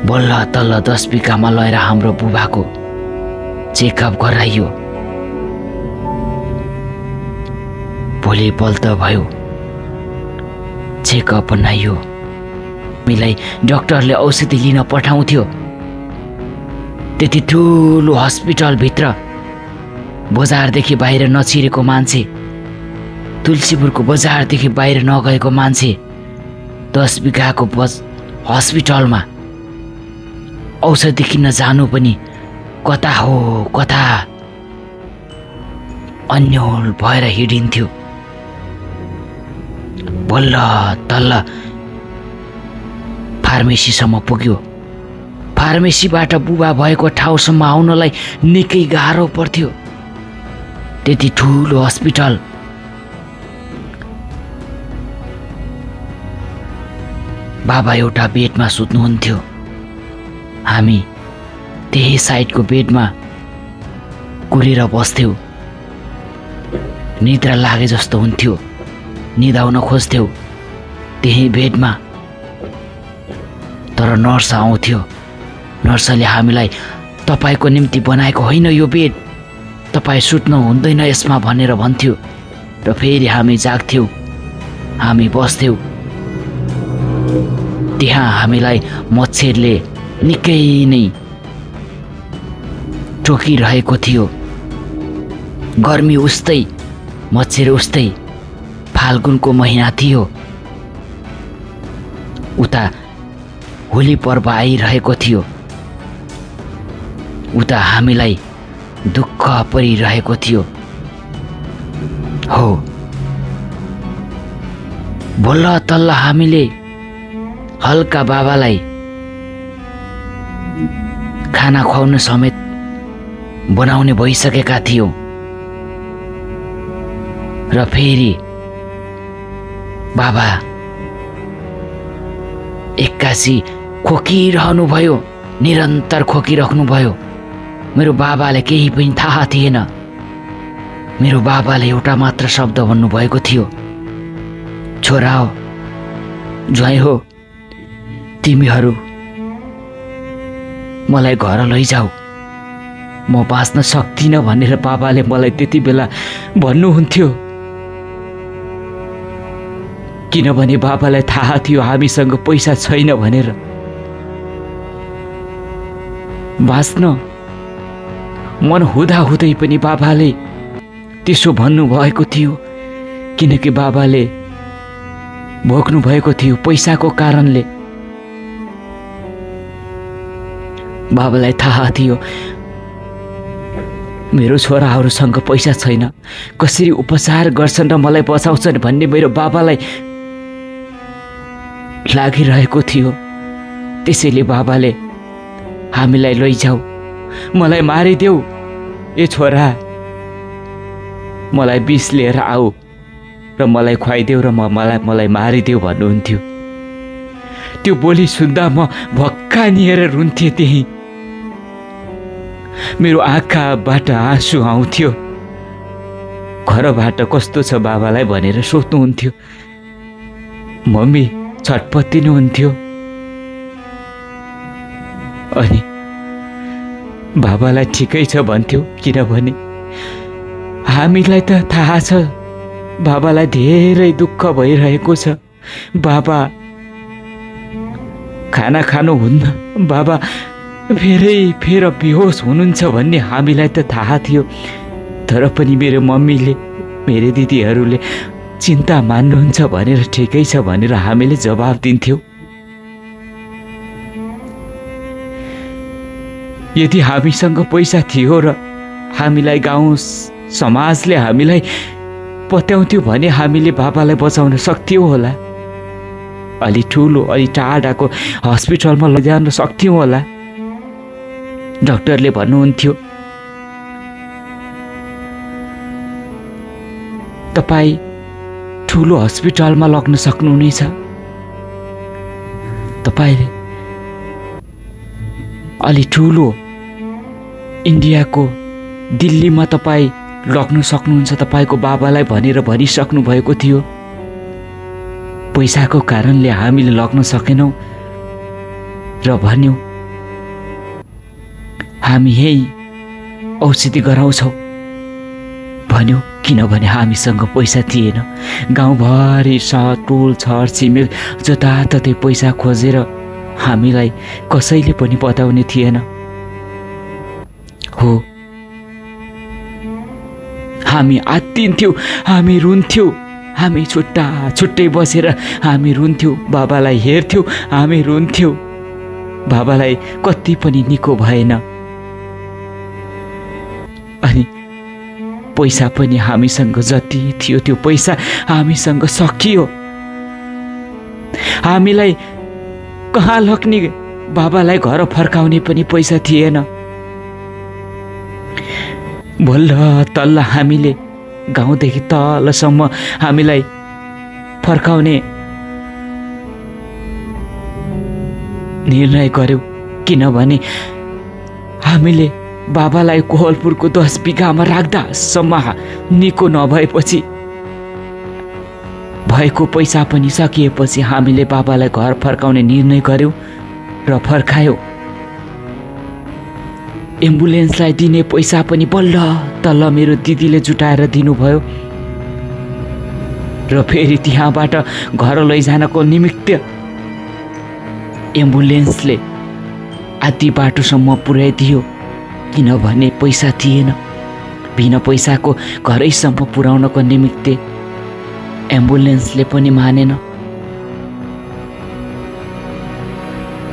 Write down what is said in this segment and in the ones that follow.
बल्ल तल्ल 10 बिघामा लगेर हाम्रो बुबाको चेकअप गराइयो। भोलिपल्ट भयो चेकअप बनाइयो। हामीलाई डाक्टरले औषधि लिन पठाउँथ्यो। त्यति ठुलो हस्पिटलभित्र बजारदेखि बाहिर नछिरेको मान्छे, तुलसीपुरको बजारदेखि बाहिर नगएको मान्छे 10 बिघाको हस्पिटलमा औषधि किन्न जानु पनि कता हो कता अन्यल भएर हिँडिन्थ्यो। बल्ल तल्ल फार्मेसीसम्म पुग्यो। फार्मेसीबाट बुबा भएको ठाउँसम्म आउनलाई निकै गाह्रो पर्थ्यो। त्यति ठुलो हस्पिटल। बाबा एउटा बेडमा सुत्नुहुन्थ्यो। हामी त्यही साइडको बेडमा कुरेर बस्थ्यौँ। निद्रा लागे जस्तो हुन्थ्यो, निदाउन खोज्थ्यौँ त्यही बेडमा। तर नर्स आउँथ्यो। नर्सले हामीलाई तपाईको निम्ति बनाएको होइन यो बेड, तपाईँ सुत्नु हुँदैन यसमा भनेर भन्थ्यो। र फेरि हामी जाग्थ्यौँ, हामी बस्थ्यौँ। त्यहाँ हामीलाई मच्छरले निकै नै टोकिरहेको थियो। गर्मी उस्तै, मच्छर उस्तै। फाल्गुनको महिना थियो। उता होली पर्व आइरहेको थियो। उता हामीलाई दुःख परिरहेको थियो। हो, बल्ल तल्ल हामीले हल्का बाबालाई खाना खुवाउन समेत बनाउने भइसकेका थियौँ। र फेरि बाबा एक्कासी खोकिरहनुभयो, निरन्तर खोकिराख्नुभयो। मेरो बाबाले केही पनि थाहा थिएन। मेरो बाबाले एउटा मात्र शब्द भन्नुभएको थियो, छोरा हो, ज्वाइँ हो, तिमीहरू मलाई घर लैजाऊ, म बाँच्न सक्दिनँ भनेर बाबाले मलाई त्यति बेला भन्नुहुन्थ्यो। किनभने बाबालाई थाहा थियो हामीसँग पैसा छैन भनेर। बाँच्न मन हुँदाहुँदै पनि बाबाले त्यसो भन्नुभएको थियो, किनकि बाबाले भोग्नु भएको थियो पैसाको कारणले। बाबालाई थाहा थियो मेरो छोराहरूसँग पैसा छैन, कसरी उपचार गर्छन् र मलाई बचाउँछन् भन्ने मेरो बाबालाई लागिरहेको थियो। त्यसैले बाबाले हामीलाई लैजाऊ, मलाई मारिदेऊ, ए छोरा मलाई विष लिएर आऊ र मलाई खुवाइदेऊ र मलाई मारिदेऊ भन्नुहुन्थ्यो। त्यो बोली सुन्दा म भक्कानिएर रुन्थेँ। त्यही मेरो आँखाबाट आँसु आउँथ्यो। घरबाट कस्तो छ बाबालाई भनेर सोध्नुहुन्थ्यो। मम्मी छटपटिनुहुन्थ्यो। अनि बाबालाई ठिकै छ भन्थ्यो, किनभने हामीलाई त थाहा छ बाबालाई धेरै दुःख भइरहेको छ। बाबा खाना खानुहुन्न, बाबा फेर बेहोस हुनुहुन्छ भन्ने हामीलाई त थाहा थियो। तर पनि मेरो मम्मीले, मेरो दिदीहरूले चिन्ता मान्नुहुन्छ भनेर ठिकै छ भनेर हामीले जवाब दिन्थ्यौँ। यदि हामीसँग पैसा थियो र हामीलाई गाउँ समाजले हामीलाई पत्याउँथ्यो भने हामीले बाबालाई बचाउन सक्थ्यौँ होला। अलि ठुलो अलि टाढाको हस्पिटलमा लैजान सक्थ्यौँ होला। डाक्टरले भन्नुहुन्थ्यो, तपाईँ ठुलो हस्पिटलमा लग्न सक्नुहुनेछ, तपाईँले अलि ठुलो इन्डियाको दिल्लीमा तपाईँ लग्न सक्नुहुन्छ तपाईँको बाबालाई भनेर भनिसक्नु भएको थियो। पैसाको कारणले हामीले लग्न सकेनौँ र भन्यौँ हामी यही औषधि गराउँछौ भन्यो। किनभने हामीसँग पैसा थिएन। गाउँभरि टोल छर छिमेक जताततै पैसा खोजेर हामीलाई कसैले पनि बताउने थिएन। हो, हामी आत्तिन्थ्यौँ, हामी रुन्थ्यौँ, हामी छुट्टा छुट्टै बसेर हामी रुन्थ्यौँ, बाबालाई हेर्थ्यौँ, हामी रुन्थ्यौँ। बाबालाई कति पनि निको भएन। अनि पैसा पनि हामीसँग जति थियो त्यो पैसा हामीसँग सकियो। हामीलाई कहाँ लग्ने, बाबालाई घर फर्काउने पनि पैसा थिएन। बल्ल तल्ल हामीले गाउँदेखि तलसम्म हामीलाई फर्काउने निर्णय गर्यौँ। किनभने हामीले बाबालाई कोहलपुरको 10 बिघामा राख्दासम्म निको नभएपछि, भएको पैसा पनि सकिएपछि हामीले बाबालाई घर फर्काउने निर्णय गर्यौँ र फर्कायौँ। एम्बुलेन्सलाई दिने पैसा पनि बल्ल तल्ल मेरो दिदीले जुटाएर दिनुभयो र फेरि त्यहाँबाट घर लैजानको निमित्त एम्बुलेन्सले आधी बाटोसम्म पुर्याइदियो। किनभने पैसा थिएन। बिना पैसाको घरैसम्म पुर्याउनको निमित्त एम्बुलेन्सले पनि मानेन।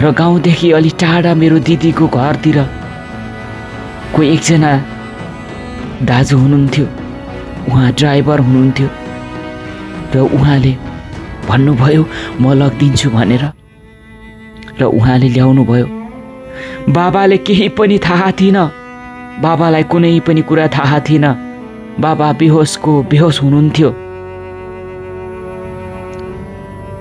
र गाउँदेखि अलि टाढा मेरो दिदीको घरतिर कोही एकजना दाजु हुनुहुन्थ्यो। उहाँ ड्राइभर हुनुहुन्थ्यो र उहाँले भन्नुभयो म लगिदिन्छु भनेर, र उहाँले ल्याउनु भयो। बाबाले केही पनि थाहा थिएन, बाबालाई कुनै पनि कुरा थाहा थिएन। बाबा बेहोस हुनुहुन्थ्यो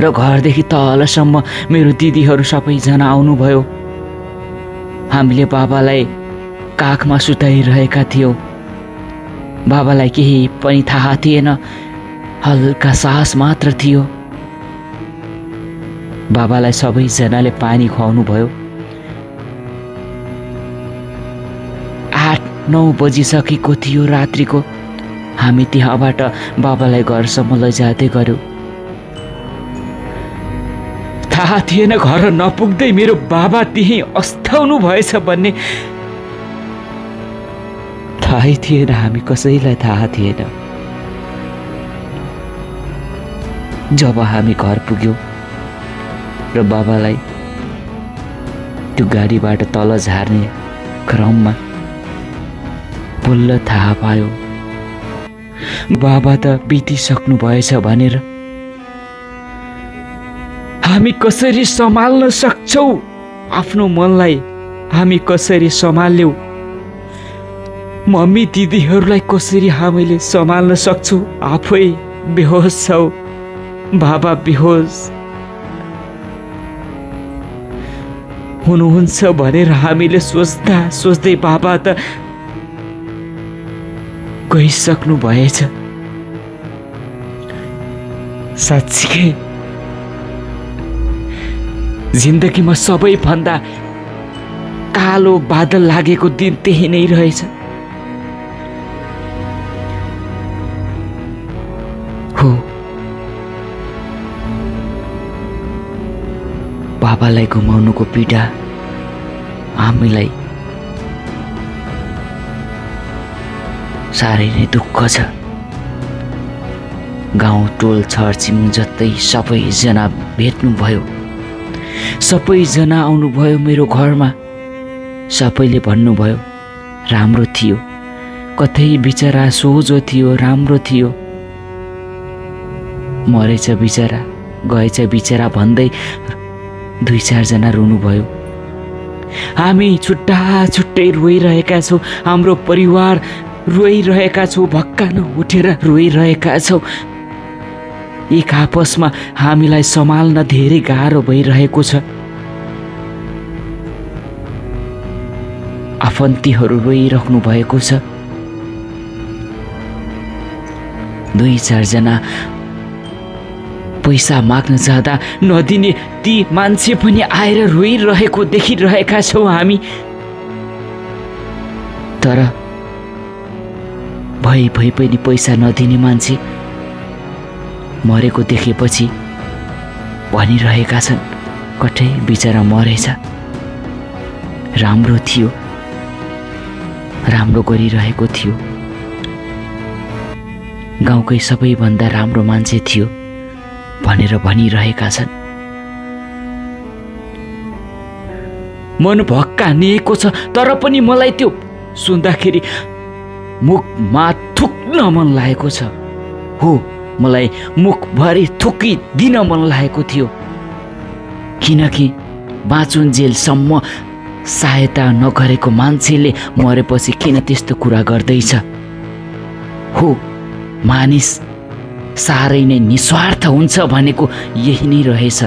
र घरदेखि तलसम्म मेरो दिदीहरू सबैजना आउनुभयो। हामीले बाबालाई काखमा सुताइरहेका थियौँ। बाबालाई केही पनि थाहा थिएन, हल्का सास मात्र थियो। बाबालाई सबैजनाले पानी खुवाउनु भयो। 8-9 बजिसकेको थियो रात्रिको। हामी त्यहाँबाट बाबालाई घरसम्म लैजाँदै गऱ्यौँ। थाहा थिएन घर नपुग्दै मेरो बाबा त्यही अस्ताउनु भएछ भन्ने। थाहै थिएन, हामी कसैलाई थाहा थिएन। जब हामी घर पुग्यौँ र बाबालाई त्यो गाडीबाट तल झार्ने क्रममा बल्ल थाहा पायो बाबा त बितिसक्नु भएछ भनेर। हामी कसरी सम्हाल्न सक्छौँ आफ्नो मनलाई, हामी कसरी सम्हाल्यौँ मम्मी दिदीहरूलाई, कसरी हामीले सम्हाल्न सक्छौँ। आफै बेहोस छौ, बाबा बेहोस हुनुहुन्छ भनेर हामीले सोच्दा सोच्दै बाबा त गइसक्नु भएछ। साँच्चीकै जिन्दगीमा सबैभन्दा कालो बादल लागेको दिन त्यही नै रहेछ। हो, बाबालाई गुमाउनुको पीडा हामीलाई साह्रै नै दुःख छ। गाउँ टोल छरछिमेक जतै सबैजना भेट्नुभयो, सबैजना आउनुभयो मेरो घरमा। सबैले भन्नुभयो राम्रो थियो, कतै बिचरा सोझो थियो, राम्रो थियो, मरेछ बिचरा, गएछ बिचरा भन्दै 2-4 जना रुनुभयो। हामी छुट्टा छुट्टै रोइरहेका छौँ, हाम्रो परिवार रोइरहेका छौँ, भक्कानो उठेर रोइरहेका छौँ। एक आपसमा हामीलाई सम्हाल्न धेरै गाह्रो भइरहेको छ। आफन्तीहरू रोइराख्नु भएको छ। 2-4 जना पैसा माग्न जाँदा नदिने ती मान्छे पनि आएर रोइरहेको देखिरहेका छौँ हामी। तर भई पनि पैसा नदिने मान्छे मरेको देखेपछि भनिरहेका छन् कठै बिचरा मरेछ, राम्रो थियो, राम्रो गरिरहेको थियो, गाउँकै सबैभन्दा राम्रो मान्छे थियो भनेर भनिरहेका छन्। मन भक्कानिएको छ, तर पनि मलाई त्यो सुन्दाखेरि मुखमा थुक्न मन लागेको छ। हो, मलाई मुखभरि थुकिदिन मन लागेको थियो, किनकि बाँचुन्जेलसम्म सहायता नगरेको मान्छेले मरेपछि किन त्यस्तो कुरा गर्दैछ। हो, मानिस साह्रै नै निस्वार्थ हुन्छ भनेको यही नै रहेछ।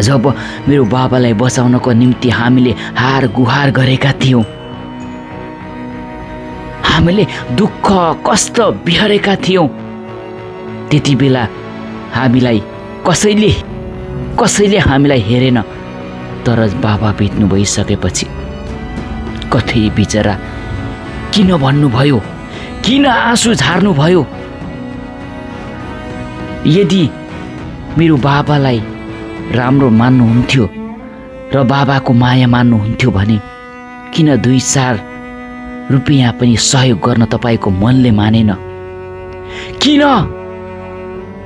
जब मेरो बाबालाई बचाउनको निम्ति हामीले हार गुहार गरेका थियौँ, हामीले दुःख कष्ट बिहोरेका थियौँ, त्यति बेला हामीलाई कसैले हामीलाई हेरेन। तर बाबा बित्नु भइसकेपछि कतै बिचरा किन भन्नुभयो, किन आँसु झार्नुभयो? यदि मेरो बाबालाई राम्रो मान्नुहुन्थ्यो र बाबाको माया मान्नुहुन्थ्यो भने किन 2-4 रुपियाँ पनि सहयोग गर्न तपाईँको मनले मानेन? किन?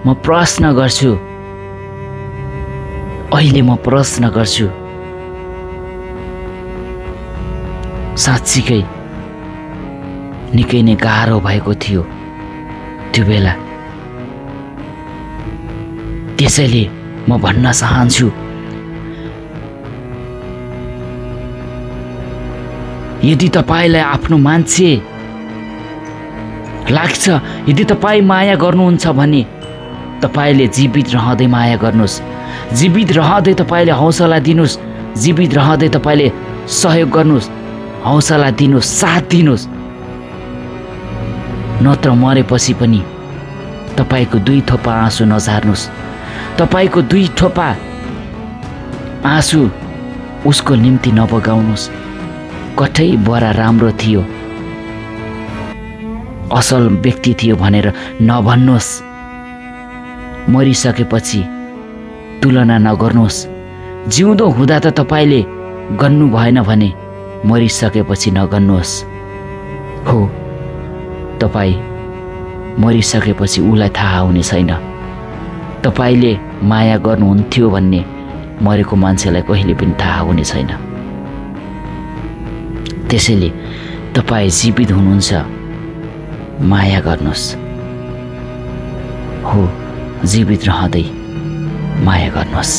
म प्रश्न गर्छु, अहिले म प्रश्न गर्छु। साँच्चीकै निकै नै गाह्रो भएको थियो त्यो बेला। त्यसैले म भन्न चाहन्छु, यदि तपाईँलाई आफ्नो मान्छे लाग्छ, यदि तपाईँ माया गर्नुहुन्छ भने तपाईँले जीवित रहँदै माया गर्नुहोस्, जीवित रहँदै तपाईँले हौसला दिनुहोस्, जीवित रहँदै तपाईँले सहयोग गर्नुहोस्, हौसला दिनुहोस्, साथ दिनुहोस्। नत्र मरेपछि पनि तपाईँको 2 थोपा आँसु नझार्नुहोस्। तपाईँको 2 थोपा आँसु उसको निम्ति नबगाउनुहोस्। कठै बडा राम्रो थियो, असल व्यक्ति थियो भनेर नभन्नुहोस्। मरिसकेपछि तुलना नगर्नुहोस्। जिउँदो हुँदा त तपाईँले गर्नु भएन भने मरिसकेपछि नगर्नुहोस्। हो, तपाईँ मरिसकेपछि उसलाई थाहा हुने छैन तपाईँले माया गर्नुहुन्थ्यो भन्ने मरेको मान्छेलाई कहिले पनि थाहा हुने छैन। त्यसैले तपाईँ जीवित हुनुहुन्छ, माया गर्नुहोस्। हो, जीवित रहँदै माया गर्नुहोस्।